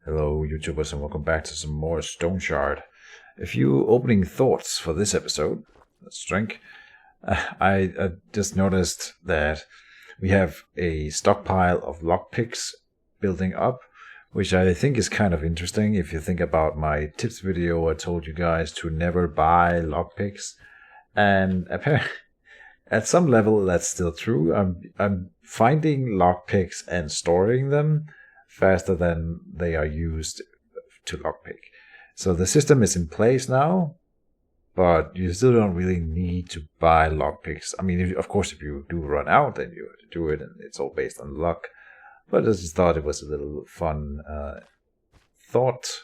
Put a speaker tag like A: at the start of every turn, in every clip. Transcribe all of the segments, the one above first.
A: Hello, YouTubers, and welcome back to some more Stoneshard. A few opening thoughts for this episode. Let's drink. I just noticed that we have a stockpile of lockpicks building up, which I think is kind of interesting. If you think about my tips video, I told you guys to never buy lockpicks, and apparently, at some level, that's still true. I'm finding lockpicks and storing them faster than they are used to lockpick. So the system is in place now, but you still don't really need to buy lockpicks. I mean, of course, if you do run out, then you have to do it, and it's all based on luck. But I just thought it was a little fun thought.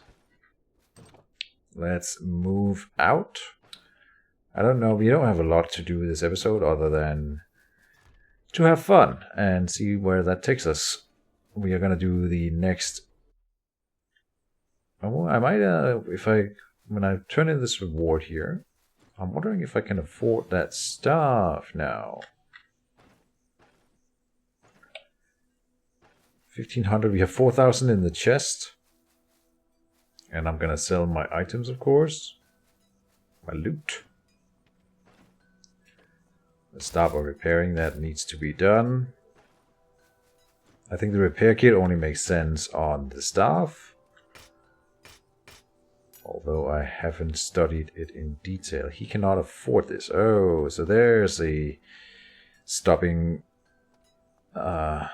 A: Let's move out. I don't know, we don't have a lot to do this episode other than to have fun and see where that takes us. We are gonna do the next. Oh, I might when I turn in this reward here, I'm wondering if I can afford that stuff now. 1,500. We have 4,000 in the chest, and I'm gonna sell my items, of course, my loot. Let's start by repairing. That needs to be done. I think the repair kit only makes sense on the staff, although I haven't studied it in detail. He cannot afford this. Oh, so there's a stopping a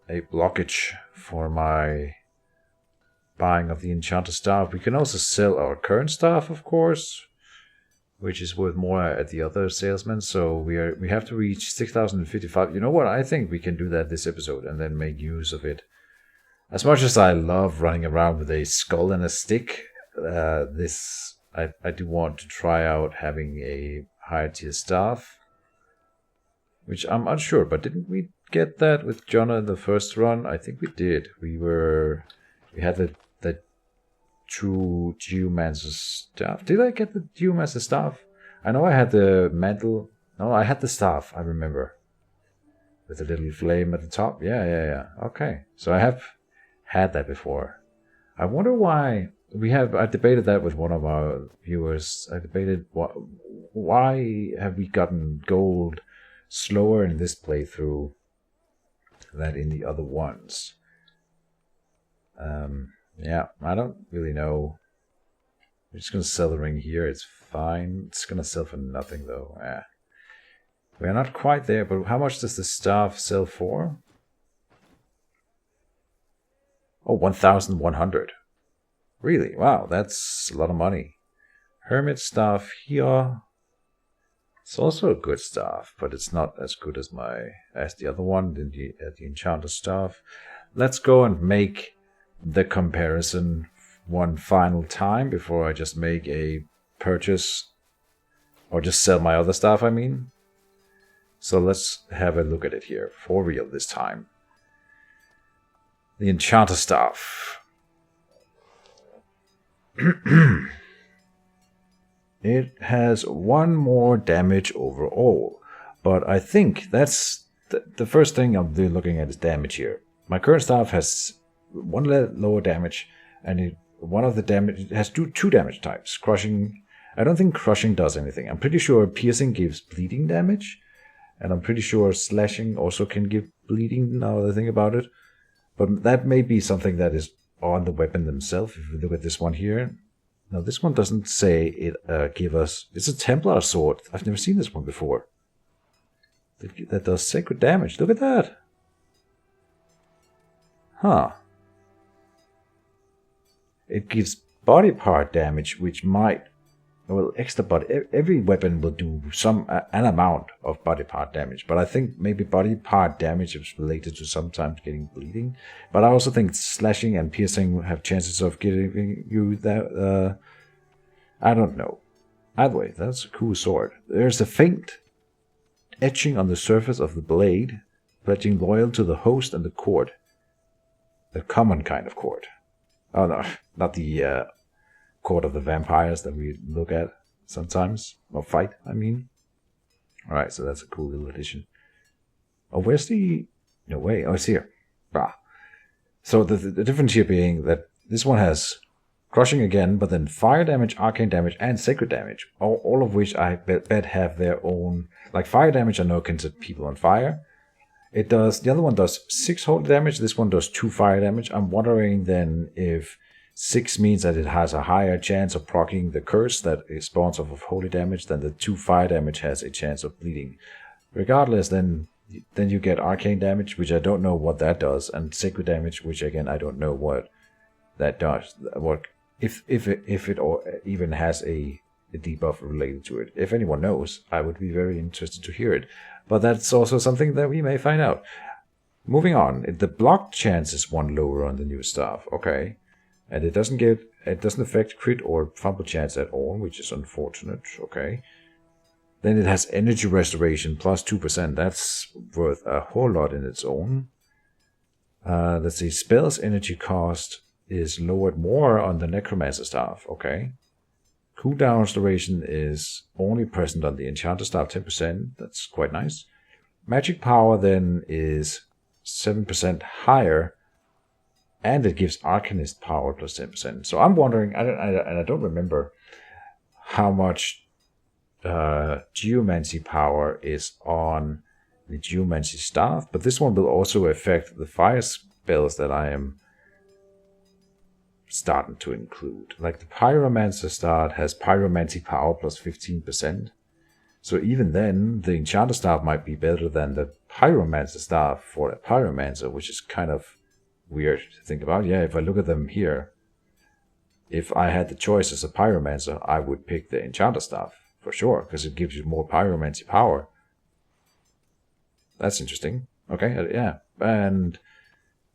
A: blockage for my buying of the enchanted staff. We can also sell our current staff, of course, which is worth more at the other salesman. So we have to reach 6,055. You know what? I think we can do that this episode and then make use of it. As much as I love running around with a skull and a stick, I do want to try out having a higher tier staff, which I'm unsure. But didn't we get that with Jonah in the first run? I think we did. We had the true Geomancer staff. Did I get the Geomancer staff? I know I had the mantle. No, I had the staff, I remember. With a little flame at the top. Yeah. Okay. So I have had that before. I wonder why I debated that with one of our viewers. I debated why have we gotten gold slower in this playthrough than in the other ones. Yeah, I don't really know. I'm just going to sell the ring here. It's fine. It's going to sell for nothing, though. We're not quite there, but how much does the staff sell for? Oh, 1,100. Really? Wow, that's a lot of money. Hermit staff here. It's also a good staff, but it's not as good as the other one, the enchanted staff. Let's go and make the comparison one final time before I just make a purchase or just sell my other stuff, I mean. So let's have a look at it here for real this time. The enchanter staff. It has 1 more damage overall, but I think that's the first thing I'm looking at is damage here. My current staff has 1 lower damage, and one of the damage has two damage types. Crushing. I don't think crushing does anything. I'm pretty sure piercing gives bleeding damage, and I'm pretty sure slashing also can give bleeding. Now that I think about it, but that may be something that is on the weapon themselves. If we look at this one here, now this one doesn't say it give us. It's a Templar sword. I've never seen this one before. That does sacred damage. Look at that. Huh. It gives body part damage, which might, well, extra body. Every weapon will do an amount of body part damage, but I think maybe body part damage is related to sometimes getting bleeding. But I also think slashing and piercing have chances of giving you that. I don't know. Either way, that's a cool sword. There's a faint etching on the surface of the blade, pledging loyal to the host and the court. The common kind of court. Oh no, not the court of the vampires that we look at sometimes. Or fight, I mean. Alright, so that's a cool little addition. Oh, where's the... No way. Oh, it's here. Ah. So the difference here being that this one has crushing again, but then fire damage, arcane damage, and sacred damage, all of which I bet have their own. Like fire damage, I know can set people on fire. It does. The other one does 6 holy damage. This one does 2 fire damage. I'm wondering then if 6 means that it has a higher chance of proccing the curse that is spawns off of holy damage than the 2 fire damage has a chance of bleeding. Regardless, then you get arcane damage, which I don't know what that does, and sacred damage, which again I don't know what that does. What if it even has a debuff related to it? If anyone knows, I would be very interested to hear it. But that's also something that we may find out. Moving on, the block chance is 1 lower on the new staff. Okay, and it doesn't affect crit or fumble chance at all, which is unfortunate. Okay. Then it has energy restoration plus 2%. That's worth a whole lot in its own. Let's see, spells energy cost is lowered more on the Necromancer staff. Okay. Cooldown restoration is only present on the Enchanter staff, 10%. That's quite nice. Magic power then is 7% higher, and it gives Arcanist power plus 10%. So I'm wondering, I don't remember how much Geomancy power is on the Geomancy staff, but this one will also affect the fire spells that I am starting to include. Like the Pyromancer start has Pyromancy power plus 15%. So even then, the Enchanter staff might be better than the Pyromancer staff for a Pyromancer, which is kind of weird to think about. Yeah, if I look at them here, if I had the choice as a Pyromancer, I would pick the Enchanter staff for sure, because it gives you more Pyromancy power. That's interesting. Okay, yeah. And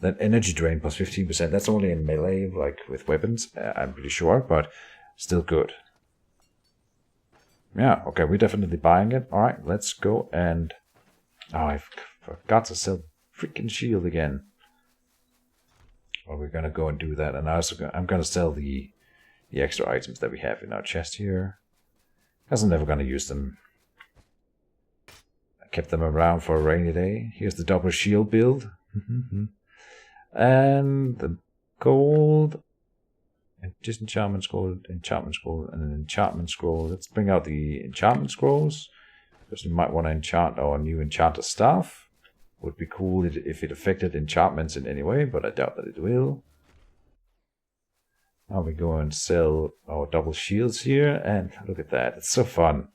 A: then energy drain plus 15%. That's only in melee, like with weapons, I'm pretty sure, but still good. Yeah, okay, we're definitely buying it. Alright, let's go and... Oh, I forgot to sell freaking shield again. Well, we're gonna go and do that, and I'm gonna sell the extra items that we have in our chest here. Because I'm never gonna use them. I kept them around for a rainy day. Here's the double shield build. And the gold, and just enchantment scroll, and an enchantment scroll. Let's bring out the enchantment scrolls, because we might want to enchant our new enchanter staff. Would be cool if it affected enchantments in any way, but I doubt that it will. Now we go and sell our double shields here, and look at that, it's so fun.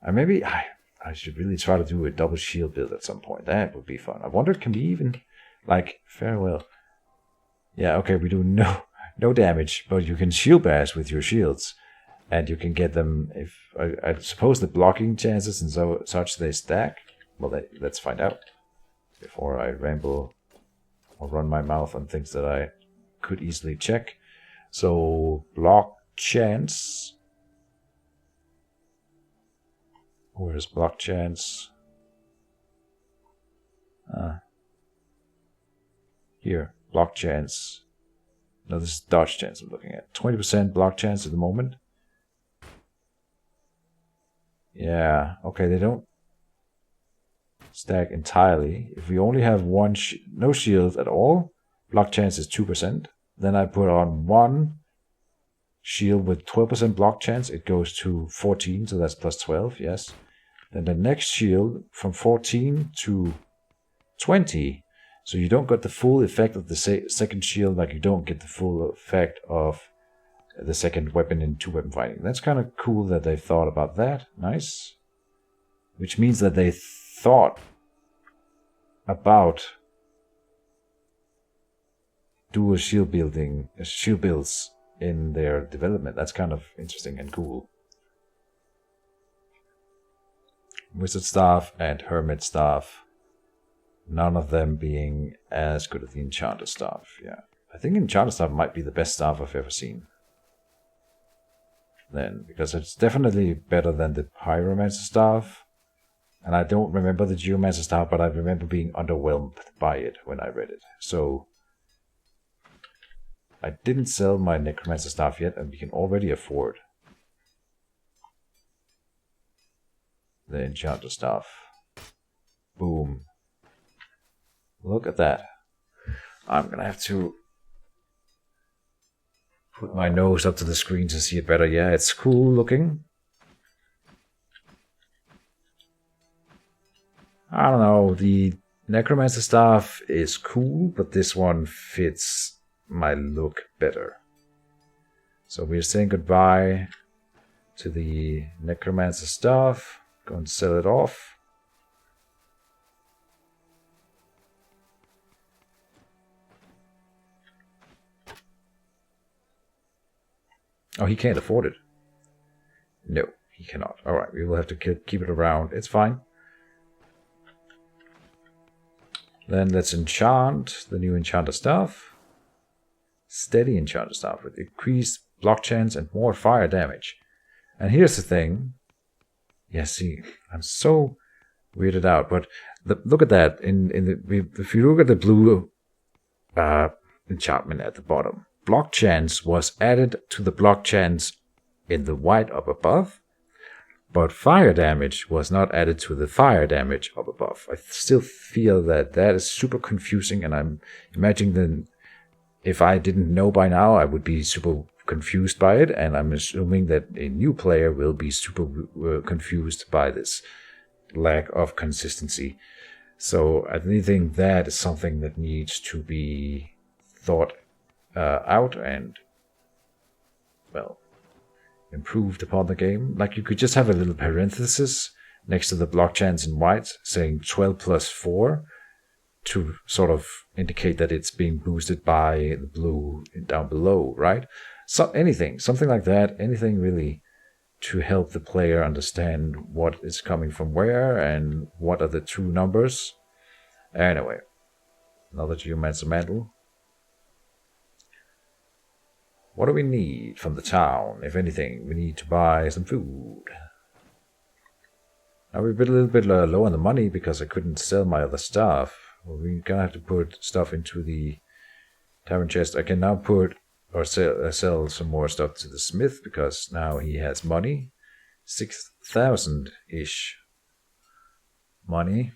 A: And maybe I should really try to do a double shield build at some point. That would be fun. I wonder, can we even... Like, farewell. Yeah, okay, we do no damage, but you can shield bash with your shields. And you can get them, if I suppose the blocking chances and such they stack. Well, let's find out. Before I ramble or run my mouth on things that I could easily check. So, block chance. Where's block chance? Here, block chance. No, this is dodge chance I'm looking at. 20% block chance at the moment. Yeah, okay, they don't stack entirely. If we only have no shield at all, block chance is 2%. Then I put on one shield with 12% block chance. It goes to 14, so that's plus 12, yes. Then the next shield from 14 to 20. So you don't get the full effect of the second shield, like you don't get the full effect of the second weapon in 2-weapon fighting. That's kind of cool that they thought about that. Nice. Which means that they thought about dual shield builds in their development. That's kind of interesting and cool. Wizard staff and hermit staff. None of them being as good as the enchanter staff. Yeah, I think enchanter staff might be the best staff I've ever seen. Then, because it's definitely better than the pyromancer staff. And I don't remember the geomancer staff, but I remember being underwhelmed by it when I read it. So I didn't sell my necromancer staff yet, and we can already afford the enchanter staff. Boom. Look at that. I'm gonna have to put my nose up to the screen to see it better. Yeah, it's cool looking. I don't know, the Necromancer staff is cool, but this one fits my look better. So we're saying goodbye to the Necromancer staff. Go and sell it off. Oh, he can't afford it. No, he cannot. Alright, we will have to keep it around. It's fine. Then let's enchant the new enchanter staff. Steady enchanter staff with increased block chance and more fire damage. And here's the thing. Yeah, see, I'm so weirded out, but look at that. If you look at the blue enchantment at the bottom, block chance was added to the block chance in the white up above, but fire damage was not added to the fire damage up above. I still feel that is super confusing, and I'm imagining that if I didn't know by now, I would be super confused by it, and I'm assuming that a new player will be super confused by this lack of consistency. So I think that is something that needs to be thought out and, well, improved upon the game. Like, you could just have a little parenthesis next to the block chance in white saying 12 plus 4 to sort of indicate that it's being boosted by the blue down below, right? So something like that, anything really to help the player understand what is coming from where and what are the true numbers. Anyway, another Geomancer mantle. What do we need from the town? If anything, we need to buy some food. Now we're a little bit low on the money because I couldn't sell my other stuff. Well, we're gonna have to put stuff into the tavern chest. I can now put or sell some more stuff to the smith because now he has money. 6,000-ish money.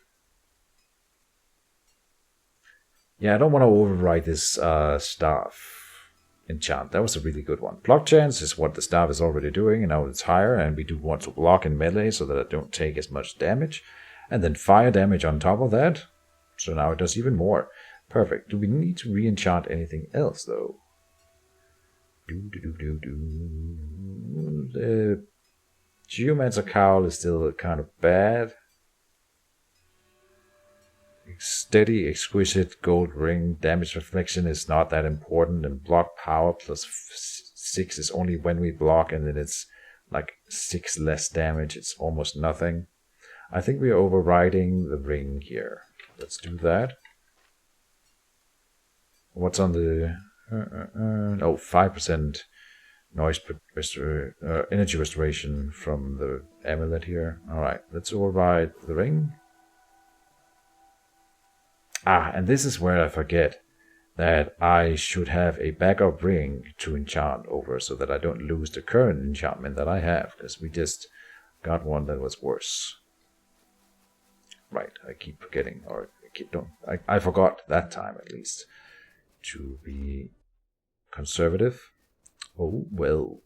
A: Yeah, I don't want to override this staff enchant. That was a really good one. Block chance is what the staff is already doing, and now it's higher, and we do want to block in melee so that I don't take as much damage. And then fire damage on top of that. So now it does even more. Perfect. Do we need to re-enchant anything else, though? The Geomancer cowl is still kind of bad. Steady, exquisite gold ring. Damage reflection is not that important, and block power plus 6 is only when we block, and then it's like 6 less damage. It's almost nothing. I think we're overriding the ring here. Let's do that. What's on the... 5% noise energy restoration from the amulet here. Alright, let's override the ring. And this is where I forget that I should have a backup ring to enchant over so that I don't lose the current enchantment that I have, because we just got one that was worse. Right, I keep forgetting, or I forgot that time at least to be conservative. Oh well.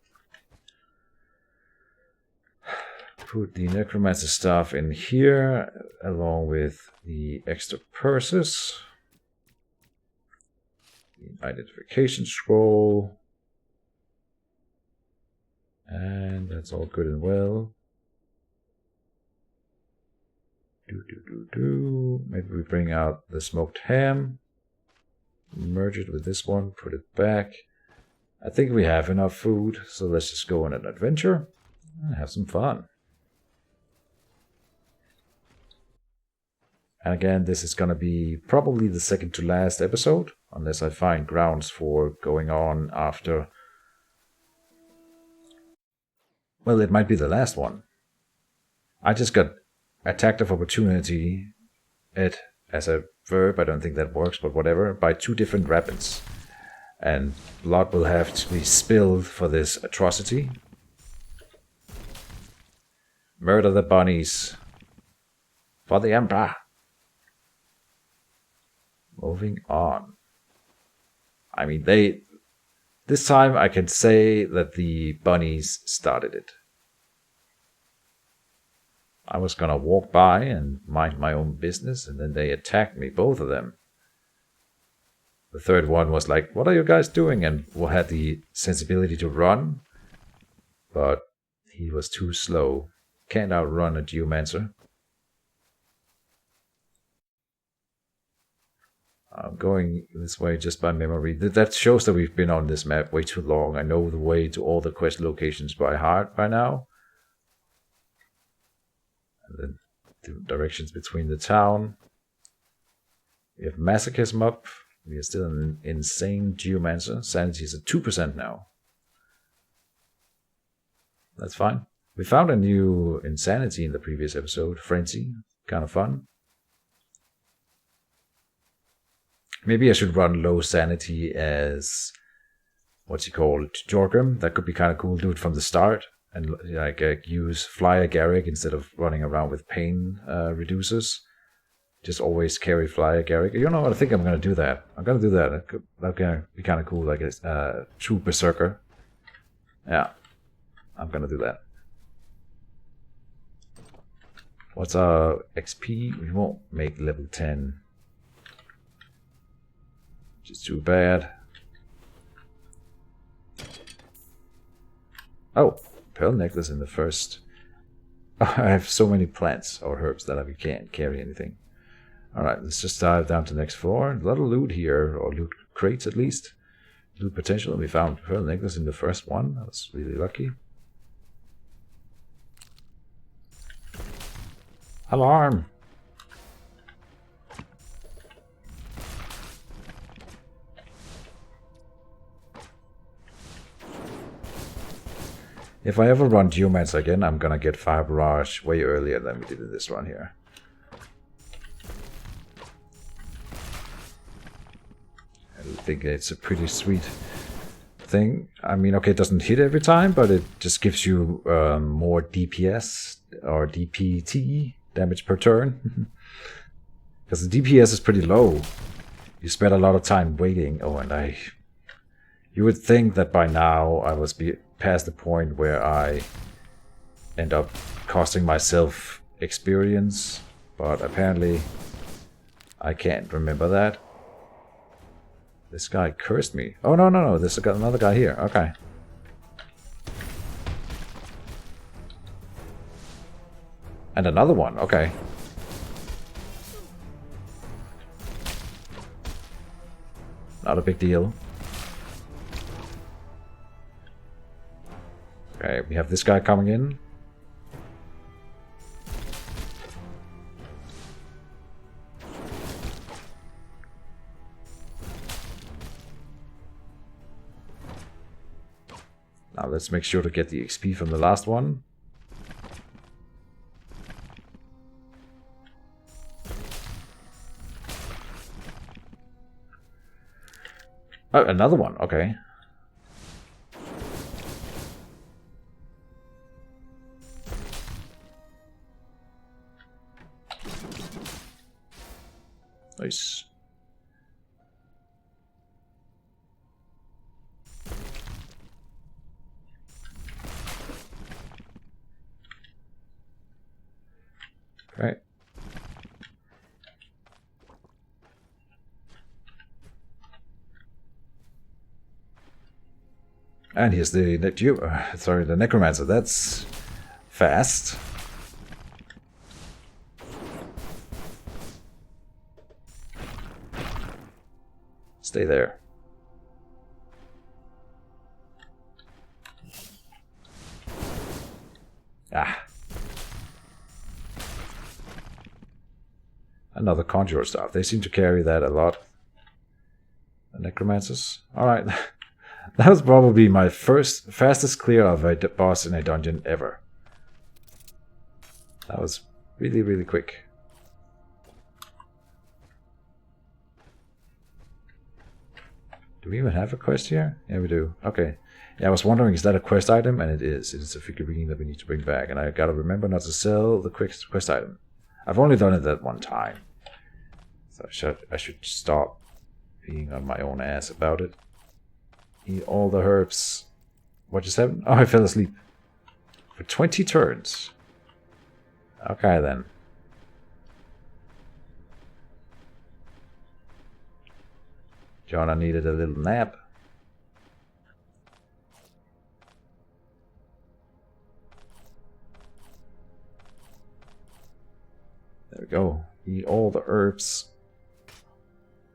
A: Put the necromancer stuff in here along with the extra purses. The identification scroll. And that's all good and well. Maybe we bring out the smoked ham. Merge it with this one, put it back. I think we have enough food, so let's just go on an adventure and have some fun. And again, this is going to be probably the second to last episode, unless I find grounds for going on after. Well, it might be the last one. I just got attacked of opportunity as a verb, I don't think that works, but whatever, by 2 different rabbits. And blood will have to be spilled for this atrocity. Murder the bunnies. For the Emperor. Moving on. I mean, this time I can say that the bunnies started it. I was gonna walk by and mind my own business, and then they attacked me, both of them. The third one was like, what are you guys doing? And had the sensibility to run, but he was too slow. Can't outrun a Geomancer. I'm going this way just by memory. That shows that we've been on this map way too long. I know the way to all the quest locations by heart by now. And then the directions between the town. We have Masochism up. We are still an insane Geomancer. Sanity is at 2% now. That's fine. We found a new insanity in the previous episode. Frenzy. Kind of fun. Maybe I should run low sanity as, what's he called, Jorgrim. That could be kind of cool. Do it from the start. And like use Flyer Garrick instead of running around with pain reducers. Just always carry Flyer Garrick. You know what? I think I'm going to do that. I'm going to do that. That's going to be kind of cool. Like a true Berserker. Yeah. I'm going to do that. What's our XP? We won't make level 10. Which is too bad. Oh, pearl necklace in the first. Oh, I have so many plants or herbs that I can't carry anything. Alright, let's just dive down to the next floor. A lot of loot here, or loot crates at least. Loot potential. We found pearl necklace in the first one. That was really lucky. Alarm! If I ever run Geomancer again, I'm gonna get Fire Barrage way earlier than we did in this run here. I think it's a pretty sweet thing. I mean, okay, it doesn't hit every time, but it just gives you more DPS or DPT, damage per turn. Because the DPS is pretty low. You spend a lot of time waiting. Oh, and you would think that by now I was past the point where I end up costing myself experience, but apparently I can't remember that. This guy cursed me. Oh, no, there's another guy here. Okay. And another one. Okay. Not a big deal. Okay, we have this guy coming in. Now let's make sure to get the XP from the last one. Oh, another one. Okay. Nice. Okay. And here's the Necromancer. That's fast. Stay there. Ah. Another Conjurer staff. They seem to carry that a lot. The Necromancers. Alright. That was probably my fastest clear of a boss in a dungeon ever. That was really, really quick. Do we even have a quest here? Yeah, we do. Okay. Yeah, I was wondering, is that a quest item? And it is. It is a figurine that we need to bring back. And I gotta remember not to sell the quest item. I've only done it that one time. So I should stop being on my own ass about it. Eat all the herbs. What just happened? Oh, I fell asleep. For 20 turns. Okay then. Jonah needed a little nap. There we go. Eat all the herbs.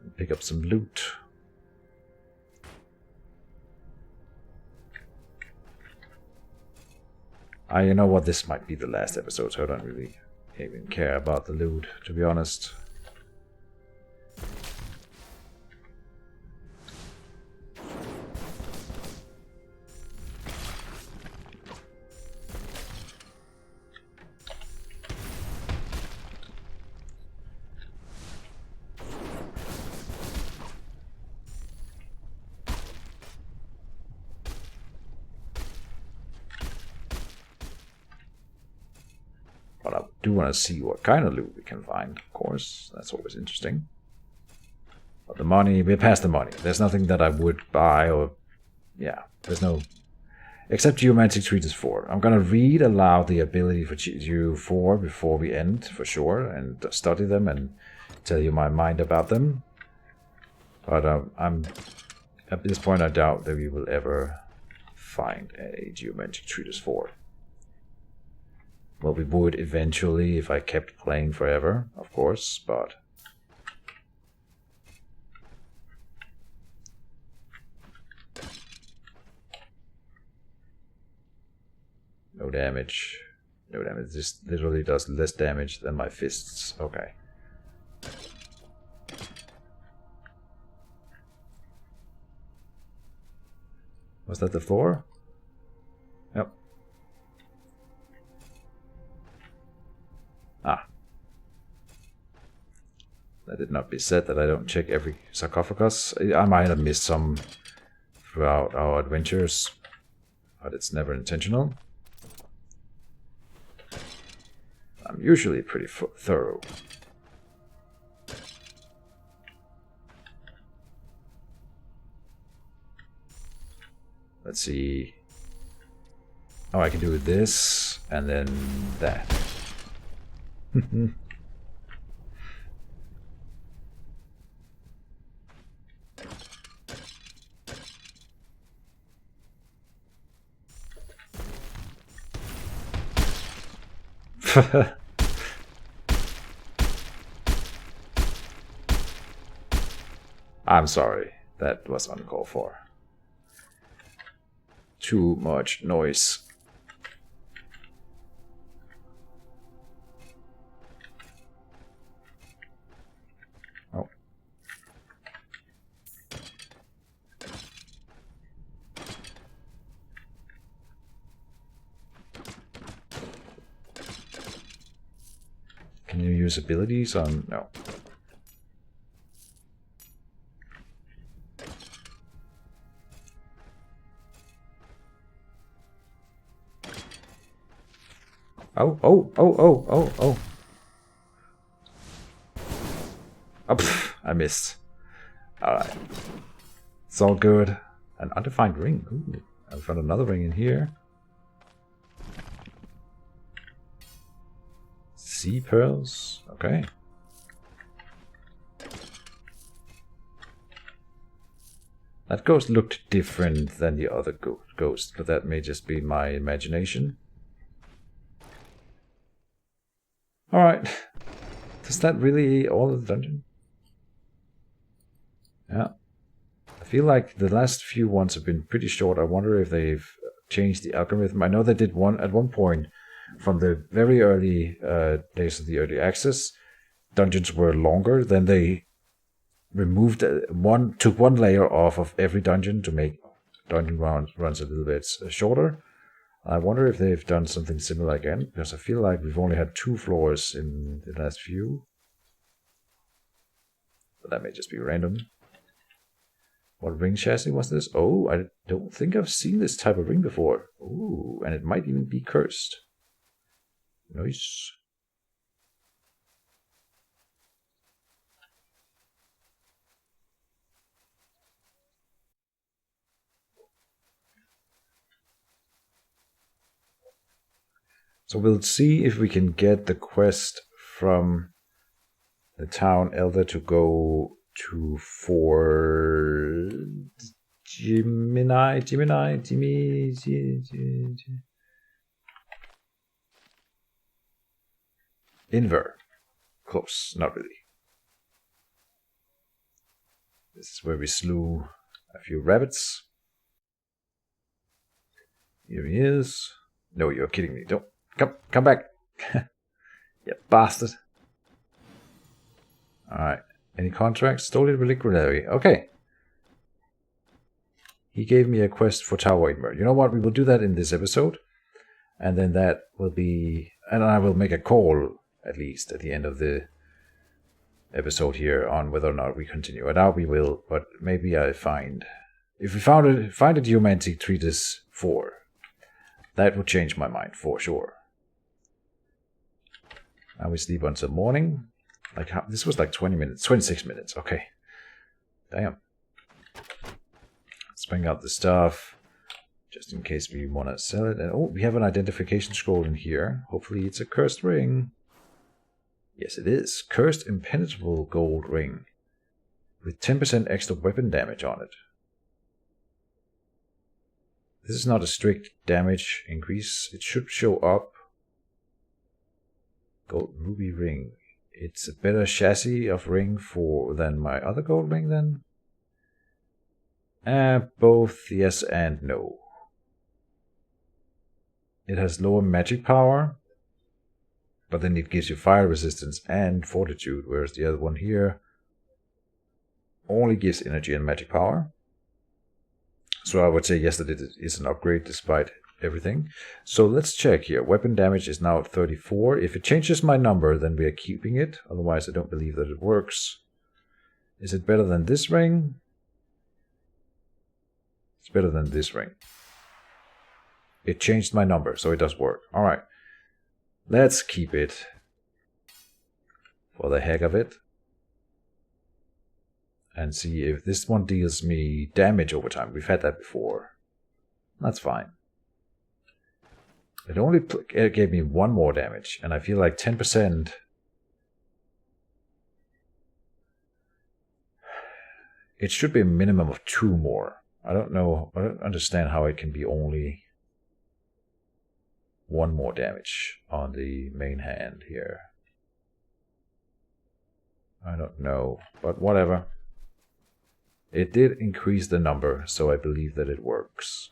A: And pick up some loot. You know what? This might be the last episode, so I don't really even care about the loot, to be honest. But I do want to see what kind of loot we can find, of course. That's always interesting. But the money, we're past the money. There's nothing that I would buy or... Yeah, there's no... Except Geomancer Treatise 4. I'm going to read aloud the ability for Geo 4 before we end, for sure, and study them and tell you my mind about them. But I'm... At this point, I doubt that we will ever find a Geomancer Treatise 4. Well, we would eventually if I kept playing forever, of course, but... No damage. No damage. This literally does less damage than my fists. Okay. Was that the floor? Yep. Ah. That did not be said that I don't check every sarcophagus. I might have missed some throughout our adventures, but it's never intentional. I'm usually pretty thorough. Let's see. Oh, I can do this and then that. I'm sorry, that was uncalled for. Too much noise. Oh. Can you use abilities on... No. Oh, oh, oh, oh, oh, oh. Oh, pff, I missed. Alright. It's all good. An undefined ring. Ooh, I found another ring in here. Sea pearls. Okay. That ghost looked different than the other ghost, but that may just be my imagination. Alright. Is that really all of the dungeon? Yeah. I feel like the last few ones have been pretty short. I wonder if they've changed the algorithm. I know they did one at one point from the very early days of the early access. Dungeons were longer. Then they removed took one layer off of every dungeon to make dungeon runs a little bit shorter. I wonder if they've done something similar again, because I feel like we've only had 2 floors in the last few. But that may just be random. What ring chassis was this? Oh, I don't think I've seen this type of ring before. Ooh, and it might even be cursed. Nice. So we'll see if we can get the quest from the town elder to go to for Jimmy. Inver. Close, not really. This is where we slew a few rabbits. Here he is. No, you're kidding me. Don't come back. You bastard. Alright. Any contracts? Stolen reliquary. Okay. He gave me a quest for Tower Inver. You know what? We will do that in this episode. And then that will be... And I will make a call, at least, at the end of the episode here on whether or not we continue. I doubt we will, but maybe I find... If we find a Geomancer Treatise 4, that would change my mind, for sure. Now we sleep until morning. Like how, this was like 20 minutes, 26 minutes. Okay. Damn. Let's bring out the stuff, just in case we want to sell it. And oh, we have an identification scroll in here. Hopefully it's a cursed ring. Yes, it is. Cursed impenetrable gold ring with 10% extra weapon damage on it. This is not a strict damage increase. It should show up. Gold ruby ring. It's a better chassis of ring than my other gold ring then. Both yes and no. It has lower magic power, but then it gives you fire resistance and fortitude, whereas the other one here only gives energy and magic power. So I would say yes, that it is an upgrade despite everything. So let's check here. Weapon damage is now at 34. If it changes my number, then we are keeping it. Otherwise, I don't believe that it works. Is it better than this ring? It's better than this ring. It changed my number, so it does work. Alright. Let's keep it. For the heck of it. And see if this one deals me damage over time. We've had that before. That's fine. It only gave me 1 more damage, and I feel like 10%. It should be a minimum of 2 more. I don't know. I don't understand how it can be only 1 more damage on the main hand here. I don't know, but whatever. It did increase the number, so I believe that it works.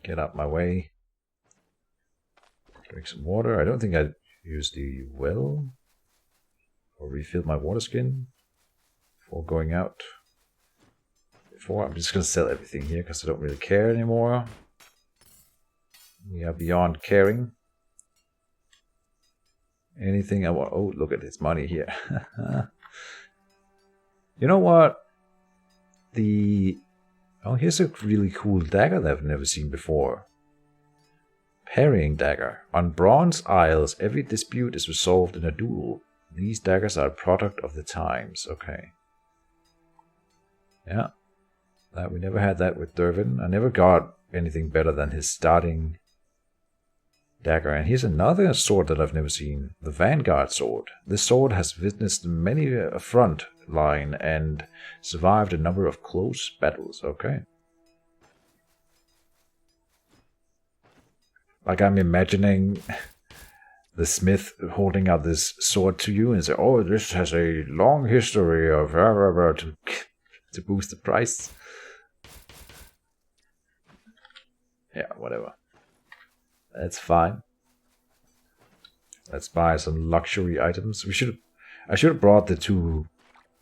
A: Get out my way. Drink some water. I don't think I used the well or refilled my water skin before going out. I'm just going to sell everything here because I don't really care anymore. We are beyond caring. Anything I want. Oh, look at this money here. You know what? Oh, here's a really cool dagger that I've never seen before. Parrying dagger. On Bronze Isles, every dispute is resolved in a duel. These daggers are a product of the times. Okay. Yeah. We never had that with Dervin. I never got anything better than his starting dagger. And here's another sword that I've never seen. The Vanguard sword. This sword has witnessed many a front line and survived a number of close battles. Okay. Like I'm imagining the smith holding out this sword to you and say, oh, this has a long history of to boost the price. Yeah, whatever. That's fine. Let's buy some luxury items. I should have brought the 2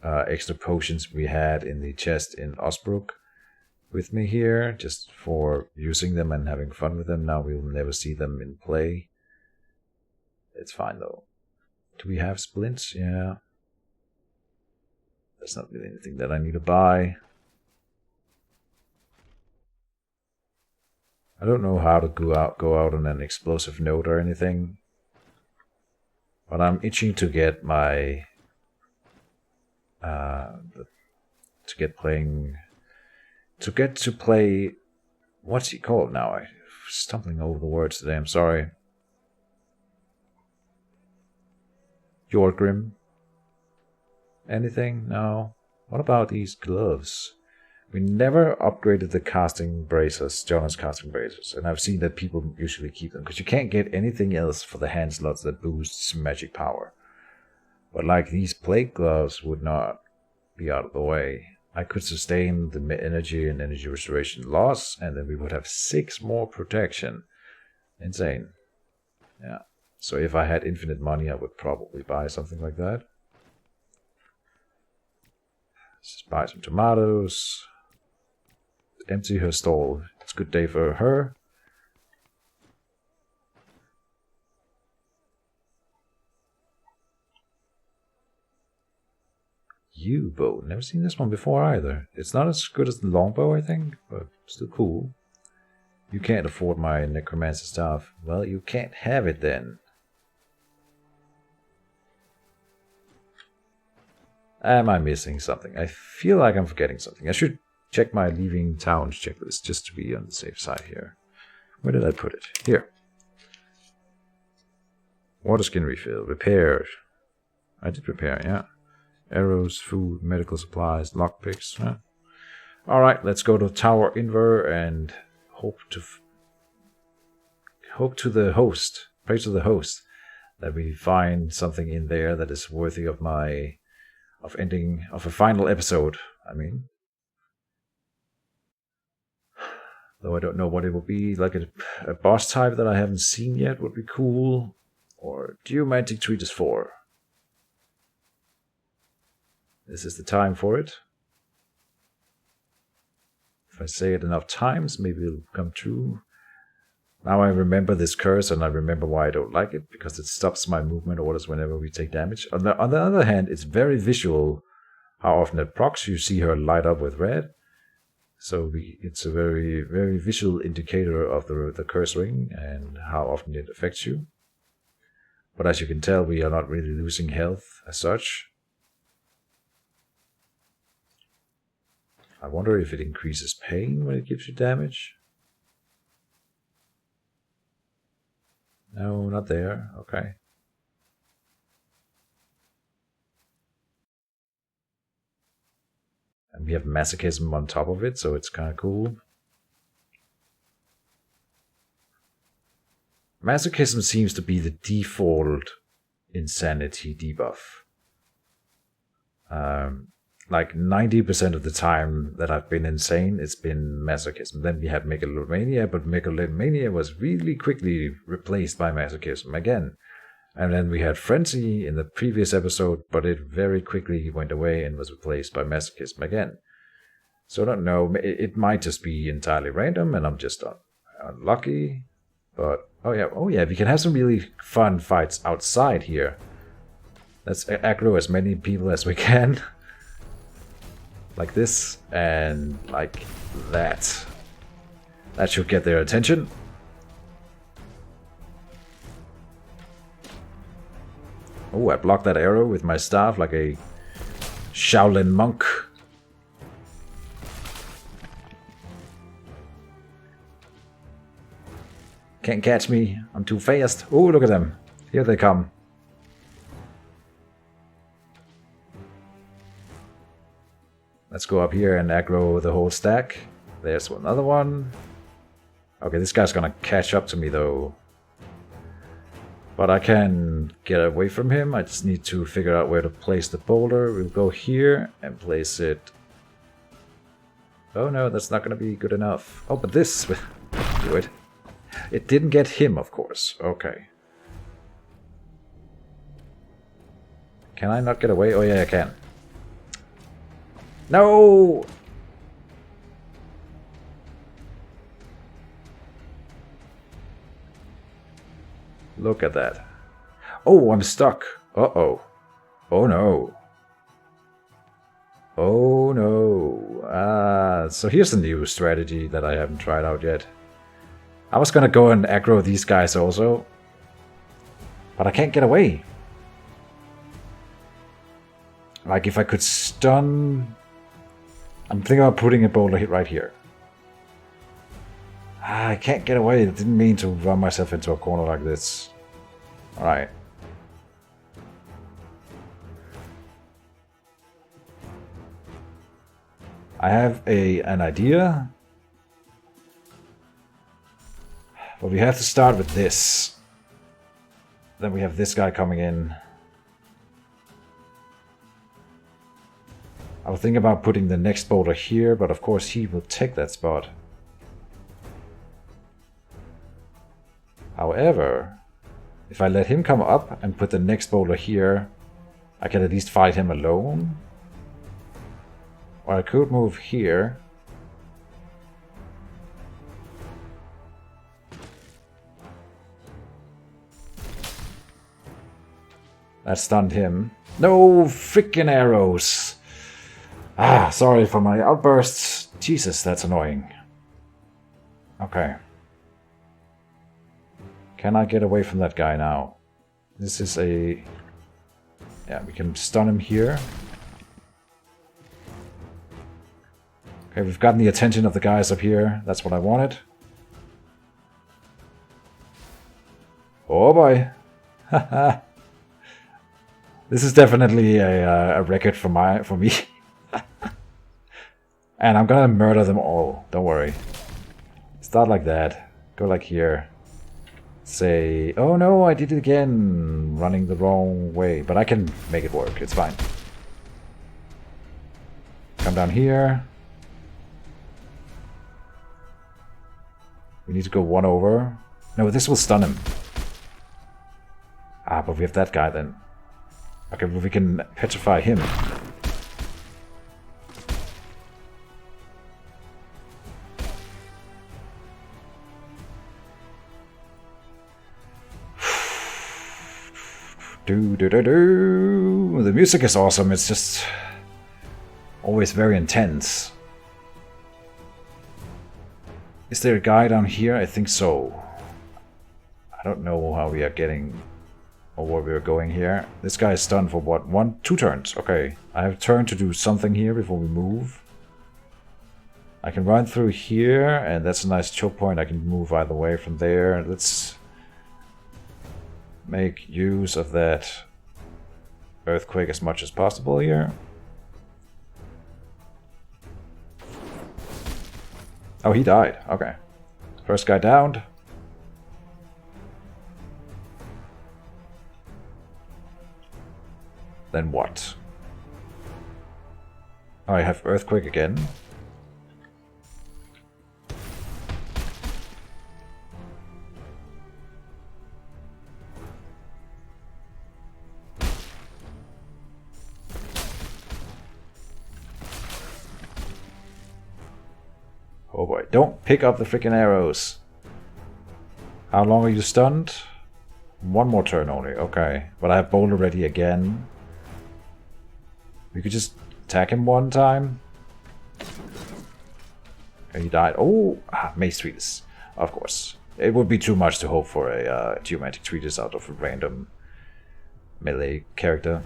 A: extra potions we had in the chest in Osbrook with me here, just for using them and having fun with them. Now we'll never see them in play. It's fine though. Do we have splints? Yeah. That's not really anything that I need to buy. I don't know how to go out on an explosive note or anything. But I'm itching to get my to get to play, what's he called now? stumbling over the words today, I'm sorry. Jorgrim. Anything? No. What about these gloves? We never upgraded the casting bracers, Jonas casting bracers, and I've seen that people usually keep them, because you can't get anything else for the hand slots that boosts magic power. But like these plate gloves would not be out of the way. I could sustain the energy and energy restoration loss, and then we would have 6 more protection. Insane. Yeah. So if I had infinite money, I would probably buy something like that. Let's just buy some tomatoes. Empty her stall. It's a good day for her. U-bow. Never seen this one before either. It's not as good as the longbow, I think, but still cool. You can't afford my necromancer staff. Well, you can't have it then. Am I missing something? I feel like I'm forgetting something. I should check my leaving towns checklist just to be on the safe side here. Where did I put it? Here. Water skin refill. Repair. I did repair, yeah. Arrows, food, medical supplies, lockpicks. Huh? Alright, let's go to Tower Inver and hope to the host. Pray to the host that we find something in there that is worthy of a final episode. I mean, though I don't know what it will be. Like a boss type that I haven't seen yet would be cool. Or Geomantic Treatise 4. This is the time for it. If I say it enough times, maybe it'll come true. Now I remember this curse, and I remember why I don't like it, because it stops my movement orders whenever we take damage. On the other hand, it's very visual how often it procs. You see her light up with red. So it's a very, very visual indicator of the curse ring and how often it affects you. But as you can tell, we are not really losing health as such. I wonder if it increases pain when it gives you damage. No, not there. Okay. And we have masochism on top of it, so it's kind of cool. Masochism seems to be the default insanity debuff. Like 90% of the time that I've been insane, it's been masochism. Then we had megalomania, but megalomania was really quickly replaced by masochism again. And then we had frenzy in the previous episode, but it very quickly went away and was replaced by masochism again. So I don't know, it might just be entirely random and I'm just unlucky. But, oh yeah, we can have some really fun fights outside here. Let's aggro as many people as we can. Like this, and like that. That should get their attention. Oh, I blocked that arrow with my staff like a Shaolin monk. Can't catch me, I'm too fast. Oh, look at them. Here they come. Let's go up here and aggro the whole stack. There's another one. Okay, this guy's gonna catch up to me though. But I can get away from him. I just need to figure out where to place the boulder. We'll go here and place it. Oh no, that's not gonna be good enough. Oh, but this will do it. It didn't get him, of course. Okay. Can I not get away? Oh yeah, I can. No! Look at that. Oh, I'm stuck. Uh-oh. Oh no. Oh no. So here's a new strategy that I haven't tried out yet. I was gonna go and aggro these guys also. But I can't get away. Like if I could stun... I'm thinking about putting a boulder hit right here. I can't get away. I didn't mean to run myself into a corner like this. Alright. I have an idea. But we have to start with this. Then we have this guy coming in. I was thinking about putting the next boulder here, but of course he will take that spot. However, if I let him come up and put the next boulder here, I can at least fight him alone. Or I could move here. That stunned him. No freaking arrows! Ah, sorry for my outbursts. Jesus, that's annoying. Okay. Can I get away from that guy now? This is a... Yeah, we can stun him here. Okay, we've gotten the attention of the guys up here. That's what I wanted. Oh boy. Haha. This is definitely a record for me. And I'm gonna murder them all. Don't worry. Start like that. Go like here. Say, oh no, I did it again. Running the wrong way. But I can make it work. It's fine. Come down here. We need to go one over. No, this will stun him. Ah, but we have that guy then. Okay, but we can petrify him. The music is awesome, it's just always very intense. Is there a guy down here? I think so. I don't know how we are getting or where we are going here. This guy is stunned for what? 2 turns. Okay, I have a turn to do something here before we move. I can run through here, and that's a nice choke point. I can move either way from there. Let's make use of that earthquake as much as possible here. Oh, he died. Okay. First guy downed. Then what? Oh, I have earthquake again. Oh boy, don't pick up the freaking arrows. How long are you stunned? 1 more turn only, okay. But I have boulder ready again. We could just attack him 1 time. And he died. Oh, Mace Treatise, of course. It would be too much to hope for a Geomantic Treatise out of a random melee character.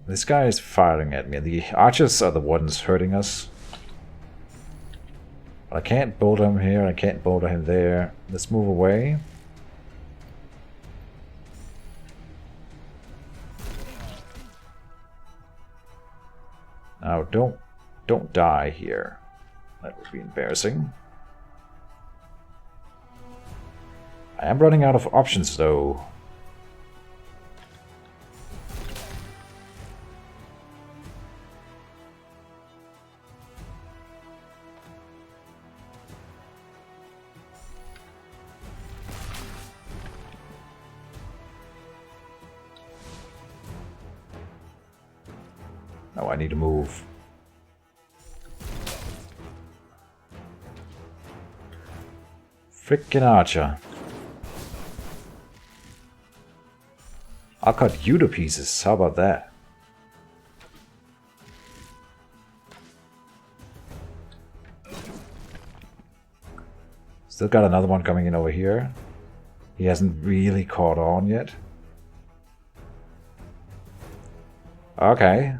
A: This guy is firing at me. The archers are the ones hurting us. I can't boulder him here, I can't boulder him there. Let's move away. Now don't die here. That would be embarrassing. I am running out of options though. Oh, I need to move. Frickin' archer. I'll cut you to pieces. How about that? Still got another one coming in over here. He hasn't really caught on yet. Okay.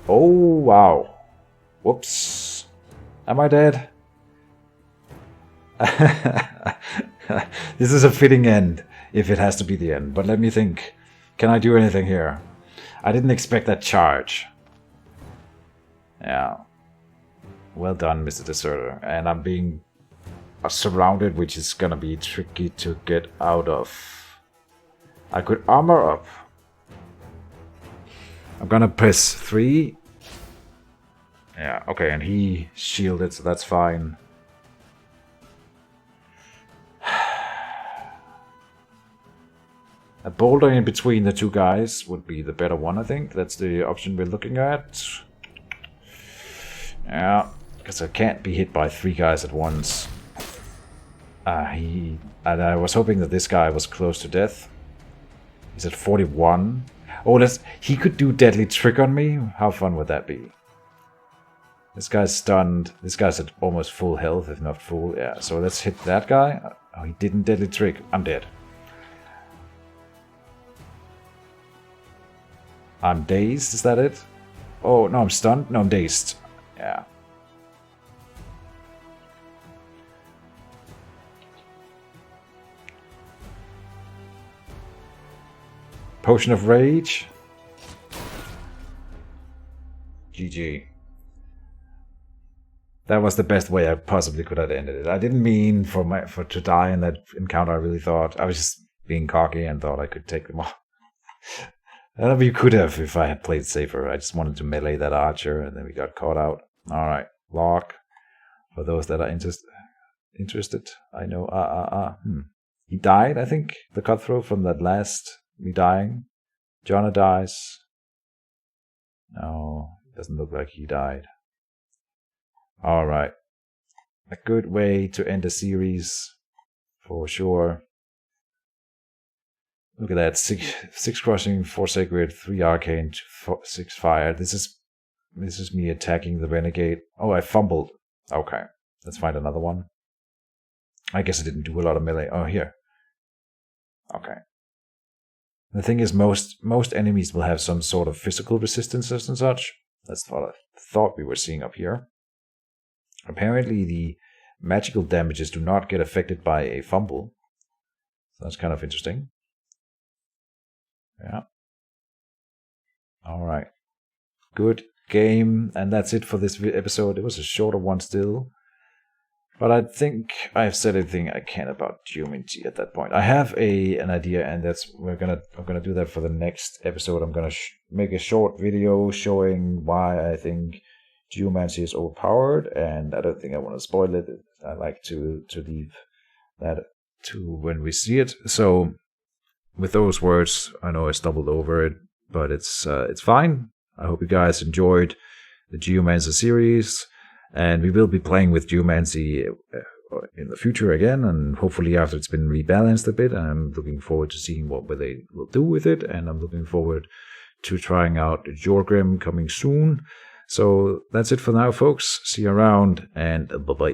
A: Oh, wow. Whoops. Am I dead? This is a fitting end, if it has to be the end. But let me think. Can I do anything here? I didn't expect that charge. Yeah. Well done, Mr. Deserter. And I'm being surrounded, which is gonna be tricky to get out of. I could armor up. I'm gonna press 3. Yeah, okay, and he shielded, so that's fine. A boulder in between the two guys would be the better one, I think. That's the option we're looking at. Yeah, because I can't be hit by 3 guys at once. And I was hoping that this guy was close to death. He's at 41. Oh, he could do deadly trick on me. How fun would that be? This guy's stunned. This guy's at almost full health, if not full. Yeah, so let's hit that guy. Oh, he didn't deadly trick. I'm dead. I'm dazed. Is that it? Oh, no, I'm stunned. No, I'm dazed. Yeah. Potion of Rage. GG. That was the best way I possibly could have ended it. I didn't mean to die in that encounter. I really thought I was just being cocky and thought I could take them off. And you could have if I had played safer. I just wanted to melee that archer, and then we got caught out. All right, lock. For those that are interested, I know. He died, I think. The cutthroat from that last me dying. Jonna dies. No, it doesn't look like he died. All right, a good way to end a series, for sure. Look at that, 6 crushing, 4 sacred, 3 arcane, 6 fire. This is me attacking the renegade. Oh, I fumbled. Okay, let's find another one. I guess I didn't do a lot of melee. Oh, here. Okay. The thing is, most enemies will have some sort of physical resistances and such. That's what I thought we were seeing up here. Apparently, the magical damages do not get affected by a fumble. So that's kind of interesting. Yeah. All right. Good game. And that's it for this episode. It was a shorter one still. But I think I've said everything I can about Geomancer at that point. I have an idea, and I'm gonna do that for the next episode. I'm gonna make a short video showing why I think Geomancer is overpowered, and I don't think I want to spoil it. I like to leave that to when we see it. So with those words, I know I stumbled over it, but it's fine. I hope you guys enjoyed the Geomancer series, and we will be playing with Geomancer in the future again, and hopefully after it's been rebalanced a bit. I'm looking forward to seeing what they will do with it, and I'm looking forward to trying out Jorgrim coming soon. So that's it for now, folks. See you around, and bye-bye.